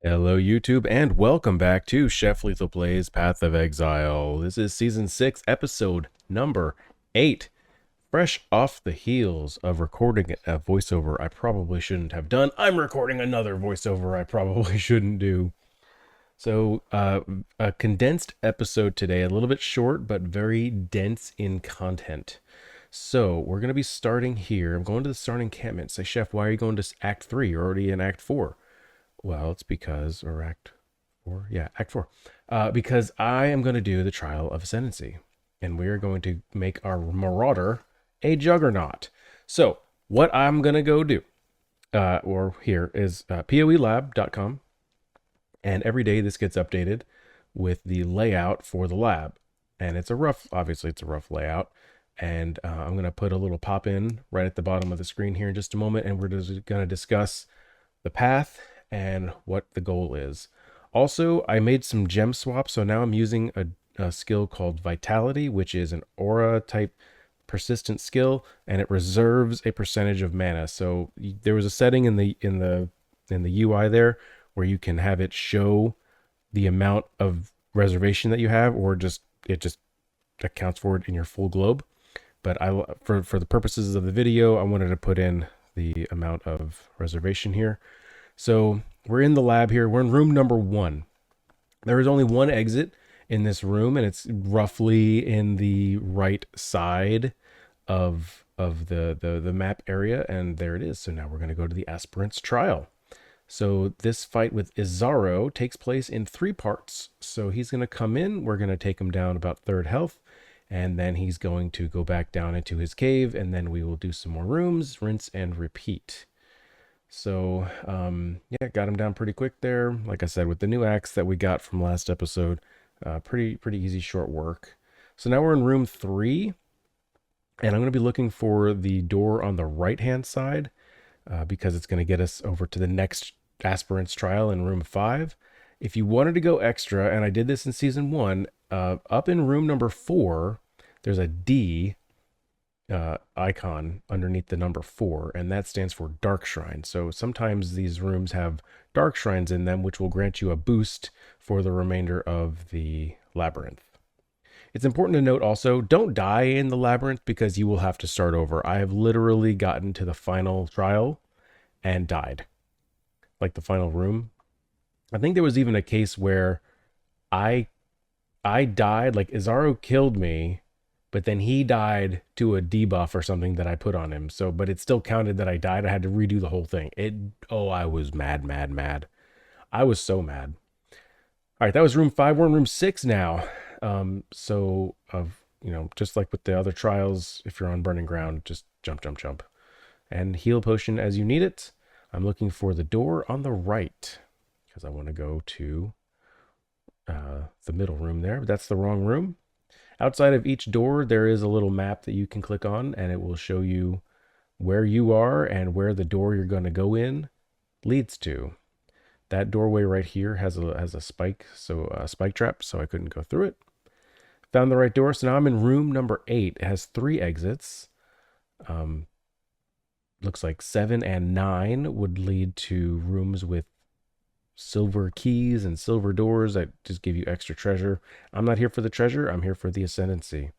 Hello, YouTube, and welcome back to Chef Lethal Plays Path of Exile. This is Season 6, Episode number 8. Fresh off the heels of recording a voiceover I probably shouldn't have done, I'm recording another voiceover I probably shouldn't do. So, a condensed episode today, a little bit short, but very dense in content. So, we're going to be starting here. I'm going to the starting encampment. Say, Chef, why are you going to Act 3? You're already in Act 4. Well, it's because, or Act 4? Yeah, Act 4. Because I am going to do the Trial of Ascendancy. And we are going to make our Marauder a Juggernaut. So, what I'm going to go do, or here, is poelab.com. And every day this gets updated with the layout for the lab. And obviously it's a rough layout. And I'm going to put a little pop in right at the bottom of the screen here in just a moment. And we're just going to discuss the path and what the goal is. Also, I made some gem swaps, so now I'm using a skill called Vitality, which is an aura type persistent skill, and it reserves a percentage of mana. So there was a setting in the UI there where you can have it show the amount of reservation that you have, or it just accounts for it in your full globe. But for the purposes of the video, I wanted to put in the amount of reservation here. So we're in the lab here. We're in room number 1. There is only one exit in this room, and it's roughly in the right side of the map area, and there it is. So now we're going to go to the aspirant's trial. So this fight with Izaro takes place in 3 parts. So he's going to come in. We're going to take him down about 3rd health, and then he's going to go back down into his cave, and then we will do some more rooms, rinse and repeat. So, yeah, got him down pretty quick there. Like I said, with the new axe that we got from last episode, pretty easy, short work. So now we're in room 3, and I'm going to be looking for the door on the right-hand side because it's going to get us over to the next aspirant's trial in room 5. If you wanted to go extra, and I did this in Season 1, up in room number 4, there's a D icon underneath the number 4, and that stands for Dark Shrine. So sometimes these rooms have Dark Shrines in them, which will grant you a boost for the remainder of the labyrinth. It's important to note also, don't die in the labyrinth because you will have to start over. I have literally gotten to the final trial and died. Like the final room. I think there was even a case where I died, like Izaro killed me, but then he died to a debuff or something that I put on him. So, but it still counted that I died. I had to redo the whole thing. I was mad. I was so mad. All right, that was room 5. We're in room 6 now. Just like with the other trials, if you're on burning ground, just jump. And heal potion as you need it. I'm looking for the door on the right because I want to go to the middle room there, but that's the wrong room. Outside of each door, there is a little map that you can click on, and it will show you where you are and where the door you're going to go in leads to. That doorway right here has a spike, so a spike trap, so I couldn't go through it. Found the right door, so now I'm in room number 8. It has 3 exits. Looks like 7 and 9 would lead to rooms with silver keys and silver doors that just give you extra treasure. I'm not here for the treasure. I'm here for the ascendancy.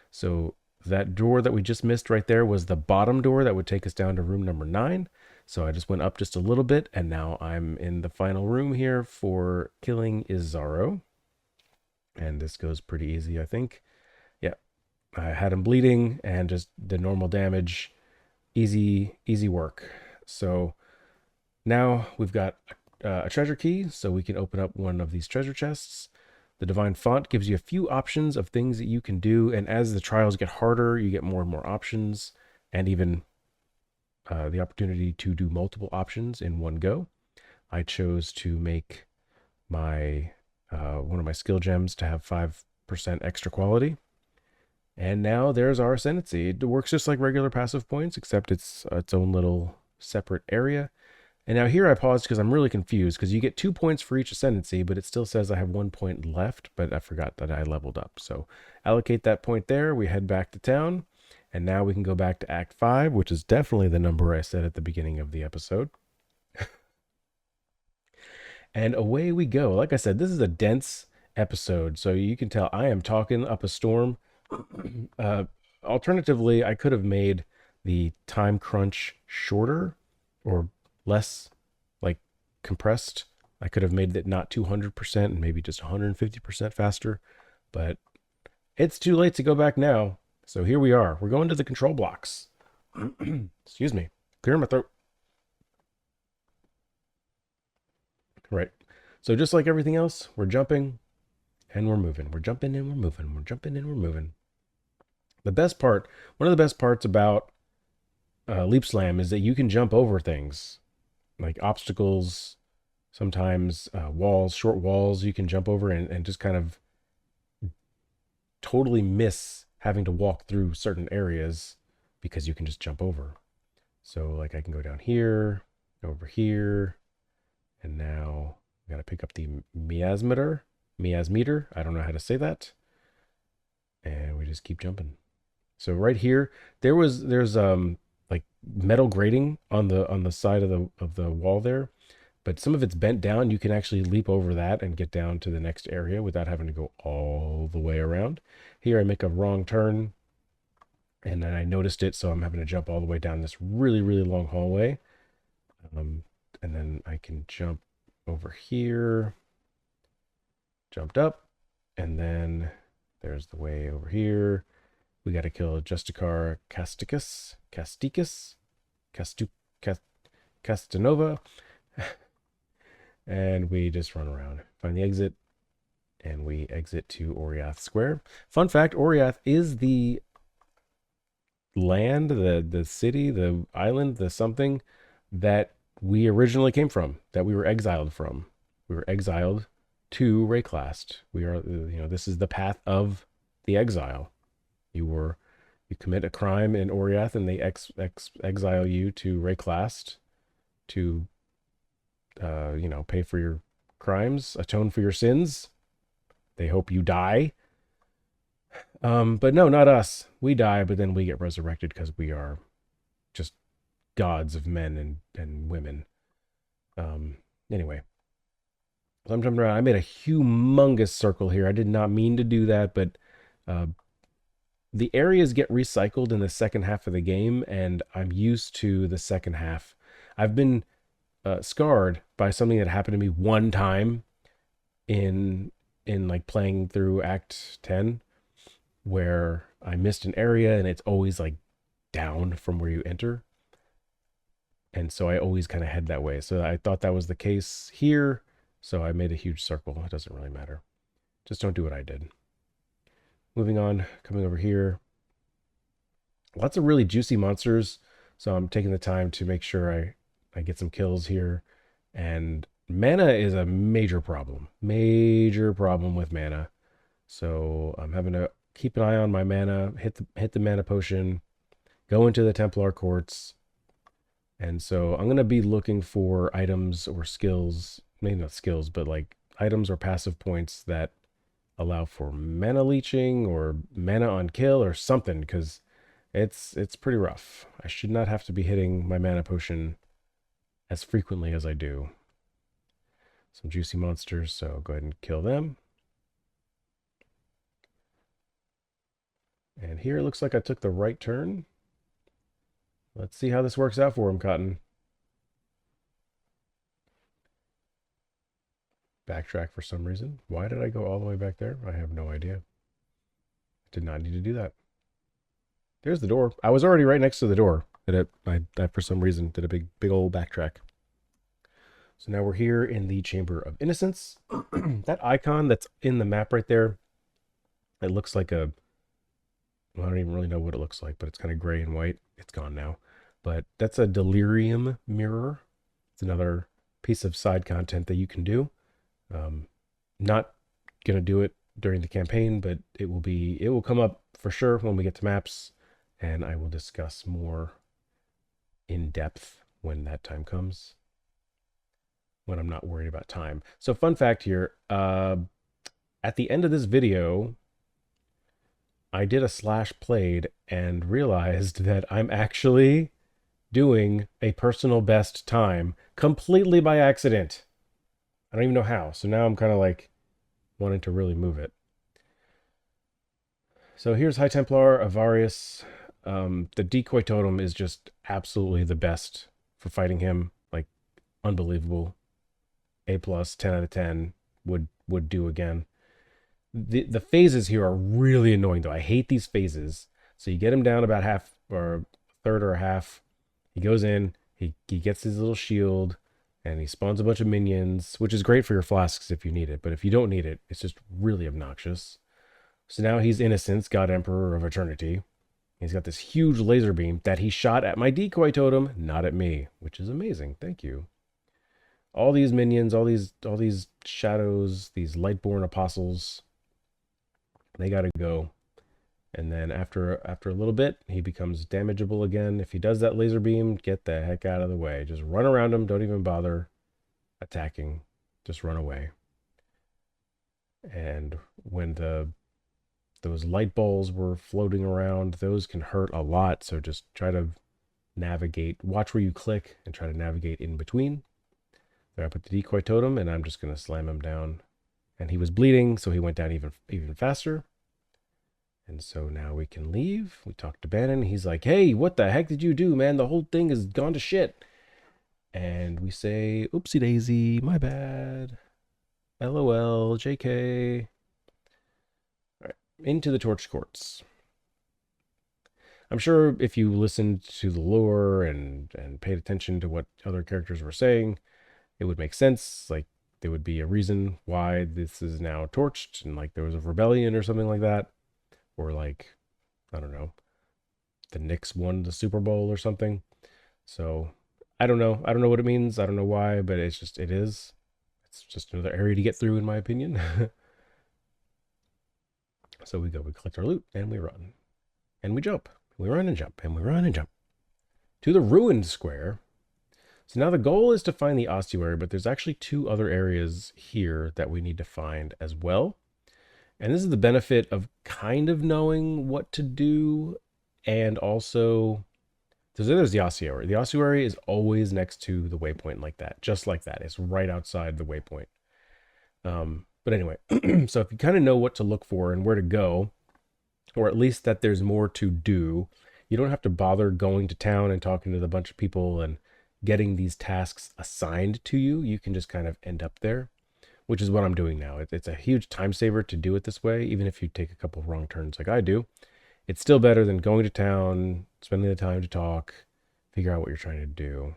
So that door that we just missed right there was the bottom door that would take us down to room number 9. So I just went up just a little bit, and now I'm in the final room here for killing Izaro. And this goes pretty easy, I think. Yeah, I had him bleeding and just the normal damage. Easy work. So now we've got a treasure key, so we can open up one of these treasure chests. The divine font gives you a few options of things that you can do, and as the trials get harder, you get more and more options, and even the opportunity to do multiple options in one go. I chose to make my one of my skill gems to have 5% extra quality. And now there's our ascendancy. It works just like regular passive points, except it's its own little separate area. And now here I paused because I'm really confused, because you get 2 points for each ascendancy, but it still says I have 1 point left, but I forgot that I leveled up. So allocate that point there. We head back to town, and now we can go back to Act 5, which is definitely the number I said at the beginning of the episode. And away we go. Like I said, this is a dense episode, so you can tell I am talking up a storm. uh, Alternatively, I could have made the time crunch shorter or less like compressed. I could have made it not 200% and maybe just 150% faster, but it's too late to go back now. So here we are. We're going to the control blocks. Excuse me. Clear my throat. Right. So just like everything else, we're jumping and we're moving. We're jumping and we're moving. We're jumping and we're moving. The best part, one of the best parts about Leap Slam is that you can jump over things like obstacles, sometimes walls, short walls you can jump over and just kind of totally miss having to walk through certain areas because you can just jump over. So like I can go down here, over here, and now I gotta pick up the miasmeter. Miasmeter. I don't know how to say that. And we just keep jumping. So right here, there's like metal grating on the side of the wall there, but some of it's bent down. You can actually leap over that and get down to the next area without having to go all the way around. Here I make a wrong turn and then I noticed it, so I'm having to jump all the way down this really, really long hallway. And then I can jump over here, jumped up, and then there's the way over here. We got to kill Justicar Casticus, Castanova, and we just run around, find the exit, and we exit to Oriath Square. Fun fact, Oriath is the land, the city, the island, the something that we originally came from, that we were exiled from. We were exiled to Rayclast. We are, this is the path of the exile. You commit a crime in Oriath and they exile you to Rayclast to, pay for your crimes, atone for your sins. They hope you die. But no, not us. We die, but then we get resurrected because we are just gods of men and women. Anyway, so I'm jumping around. I made a humongous circle here. I did not mean to do that, but the areas get recycled in the second half of the game, and I'm used to the second half. I've been scarred by something that happened to me one time in like playing through Act 10, where I missed an area and it's always like down from where you enter. And so I always kind of head that way. So I thought that was the case here. So I made a huge circle. It doesn't really matter. Just don't do what I did. Moving on, coming over here. Lots of really juicy monsters. So I'm taking the time to make sure I get some kills here. And mana is a major problem. Major problem with mana. So I'm having to keep an eye on my mana, hit the mana potion, go into the Templar Courts. And so I'm going to be looking for items or skills, maybe not skills, but like items or passive points that allow for mana leeching or mana on kill or something, because it's pretty rough. I should not have to be hitting my mana potion as frequently as I do. Some juicy monsters, so go ahead and kill them. And here it looks like I took the right turn. Let's see how this works out for him, Cotton. Backtrack for some reason. Why did I go all the way back there? I have no idea. Did not need to do that. There's the door. I was already right next to the door. I for some reason did a big old backtrack. So now we're here in the Chamber of Innocence. That icon that's in the map right there, it looks like a, well, I don't even really know what it looks like, but it's kind of gray and white. It's gone now. But that's a delirium mirror. It's another piece of side content that you can do. Not going to do it during the campaign, but it will come up for sure when we get to maps, and I will discuss more in depth when that time comes, when I'm not worried about time. So fun fact here, at the end of this video, I did a slash played and realized that I'm actually doing a personal best time completely by accident. I don't even know how. So now I'm kind of like wanting to really move it. So here's High Templar Avarius. The decoy totem is just absolutely the best for fighting him. Like unbelievable. A plus, 10 out of 10 would do again. The phases here are really annoying though. I hate these phases. So you get him down about half or a third or a half. He goes in, he gets his little shield, and he spawns a bunch of minions, which is great for your flasks if you need it. But if you don't need it, it's just really obnoxious. So now he's Innocence, God Emperor of Eternity. He's got this huge laser beam that he shot at my decoy totem, not at me, which is amazing. Thank you. All these minions, all these shadows, these lightborn apostles, they gotta go. And then after a little bit, he becomes damageable again. If he does that laser beam, get the heck out of the way. Just run around him. Don't even bother attacking. Just run away. And when those light balls were floating around, those can hurt a lot. So just try to navigate. Watch where you click and try to navigate in between. There I put the decoy totem, and I'm just going to slam him down. And he was bleeding, so he went down even faster. And so now we can leave. We talk to Bannon. He's like, hey, what the heck did you do, man? The whole thing has gone to shit. And we say, oopsie daisy, my bad. LOL, JK. All right, into the Torch Courts. I'm sure if you listened to the lore and paid attention to what other characters were saying, it would make sense. Like, there would be a reason why this is now torched, and like there was a rebellion or something like that. Or like, I don't know, the Knicks won the Super Bowl or something. So I don't know. I don't know what it means. I don't know why, but it is. It's just another area to get through, in my opinion. So we collect our loot, and we run. And we jump. We run and jump, and we run and jump. To the ruined square. So now the goal is to find the ossuary, but there's actually 2 other areas here that we need to find as well. And this is the benefit of kind of knowing what to do, and also there's the ossuary. The ossuary is always next to the waypoint like that, just like that. It's right outside the waypoint. But anyway, so if you kind of know what to look for and where to go, or at least that there's more to do, you don't have to bother going to town and talking to the bunch of people and getting these tasks assigned to you. You can just kind of end up there, which is what I'm doing now. It's a huge time saver to do it this way, even if you take a couple wrong turns like I do. It's still better than going to town, spending the time to talk, figure out what you're trying to do.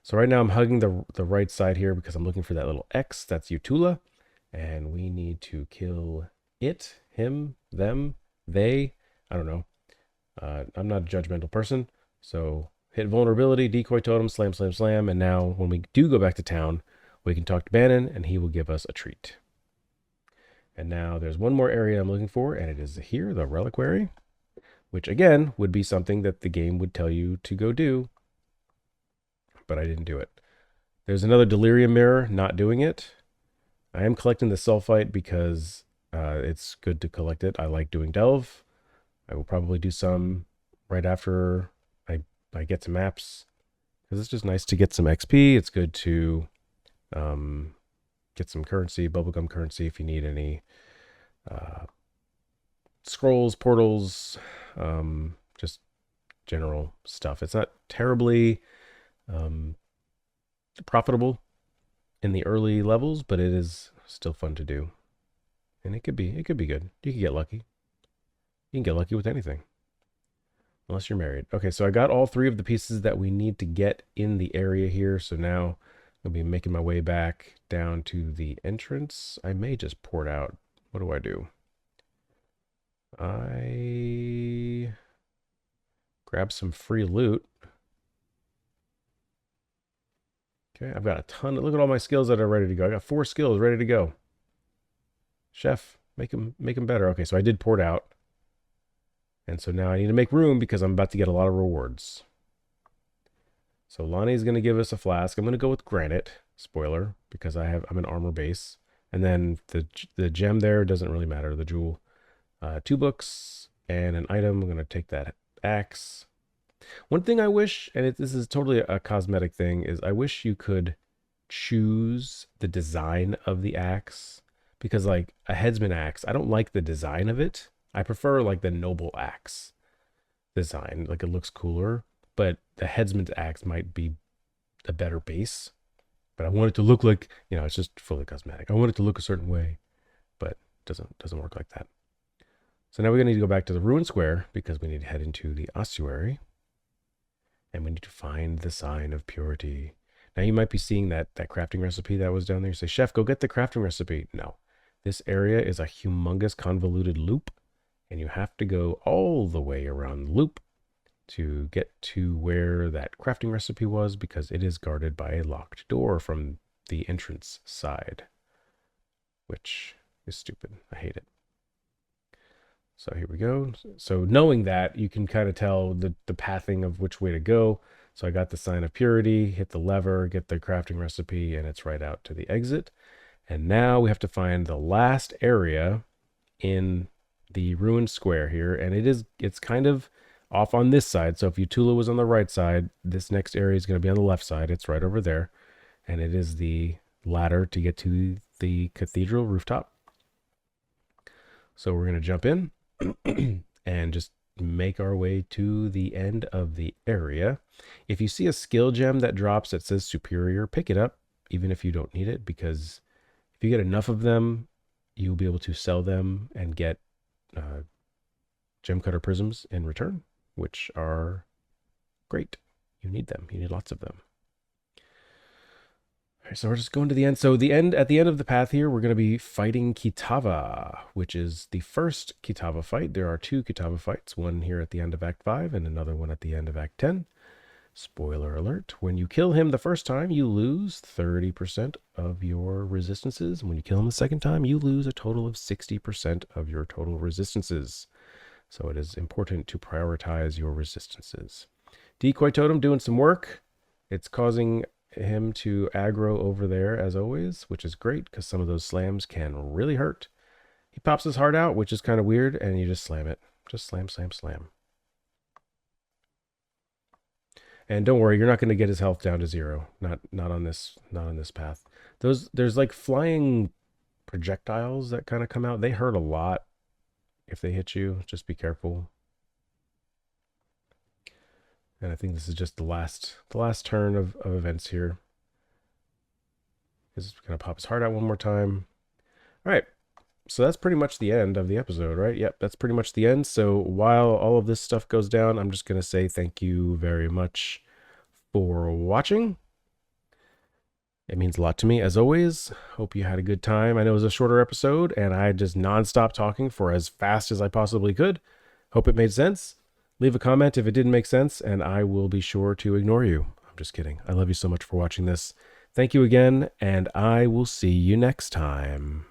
So right now I'm hugging the right side here because I'm looking for that little X. That's Utula. And we need to kill it, him, them, they. I don't know. I'm not a judgmental person. So hit vulnerability, decoy totem, slam, slam, slam. And now when we do go back to town, we can talk to Bannon and he will give us a treat. And now there's one more area I'm looking for, and it is here, the reliquary, which again would be something that the game would tell you to go do, but I didn't do it. There's another delirium mirror, not doing it. I am collecting the sulfite because it's good to collect it. I like doing delve. I will probably do some right after I get some maps, because it's just nice to get some XP. It's good to get some currency, bubblegum currency, if you need any scrolls, portals, just general stuff. It's not terribly profitable in the early levels, but it is still fun to do. And it could be good. You can get lucky. You can get lucky with anything. Unless you're married. Okay, so I got all 3 of the pieces that we need to get in the area here. So now I'll be making my way back down to the entrance. I may just port out. What do I do? I grab some free loot. Okay, I've got a ton. Look at all my skills that are ready to go. I got 4 skills ready to go. Chef, make them better. Okay, so I did port out. And so now I need to make room because I'm about to get a lot of rewards. So Lonnie's going to give us a flask. I'm going to go with granite. Spoiler, because I'm an armor base. And then the gem there doesn't really matter, the jewel. 2 books and an item. I'm going to take that axe. One thing I wish, and this is totally a cosmetic thing, is I wish you could choose the design of the axe because like a headsman axe, I don't like the design of it. I prefer like the noble axe design, like it looks cooler, but the headsman's axe might be a better base. But I want it to look like, it's just fully cosmetic. I want it to look a certain way, but it doesn't work like that. So now we're going to need to go back to the ruin square because we need to head into the ossuary and we need to find the sign of purity. Now you might be seeing that crafting recipe that was down there. You say, Chef, go get the crafting recipe. No, this area is a humongous convoluted loop and you have to go all the way around the loop to get to where that crafting recipe was because it is guarded by a locked door from the entrance side, which is stupid. I hate it. So here we go. So knowing that, you can kind of tell the pathing of which way to go. So I got the sign of purity, hit the lever, get the crafting recipe, and it's right out to the exit. And now we have to find the last area in the ruined square here. And it's kind of off on this side. So if Utula was on the right side, this next area is going to be on the left side. It's right over there. And it is the ladder to get to the cathedral rooftop. So we're going to jump in and just make our way to the end of the area. If you see a skill gem that drops that says superior, pick it up, even if you don't need it, because if you get enough of them, you'll be able to sell them and get gem cutter prisms in return, which are great. You need them. You need lots of them. All right, so we're just going to the end. So at the end of the path here, we're going to be fighting Kitava, which is the first Kitava fight. There are 2 Kitava fights, one here at the end of Act 5 and another one at the end of Act 10. Spoiler alert, when you kill him the first time, you lose 30% of your resistances. When you kill him the second time, you lose a total of 60% of your total resistances. So it is important to prioritize your resistances. Decoy Totem doing some work. It's causing him to aggro over there as always, which is great because some of those slams can really hurt. He pops his heart out, which is kind of weird, and you just slam it. Just slam, slam, slam. And don't worry, you're not going to get his health down to 0. Not on this path. There's like flying projectiles that kind of come out. They hurt a lot if they hit you. Just be careful. And I think this is just the last turn of events here. He's going to pop his heart out one more time. All right. So that's pretty much the end of the episode, right? Yep, that's pretty much the end. So while all of this stuff goes down, I'm just going to say thank you very much for watching. It means a lot to me, as always. Hope you had a good time. I know it was a shorter episode, and I just nonstop talking for as fast as I possibly could. Hope it made sense. Leave a comment if it didn't make sense, and I will be sure to ignore you. I'm just kidding. I love you so much for watching this. Thank you again, and I will see you next time.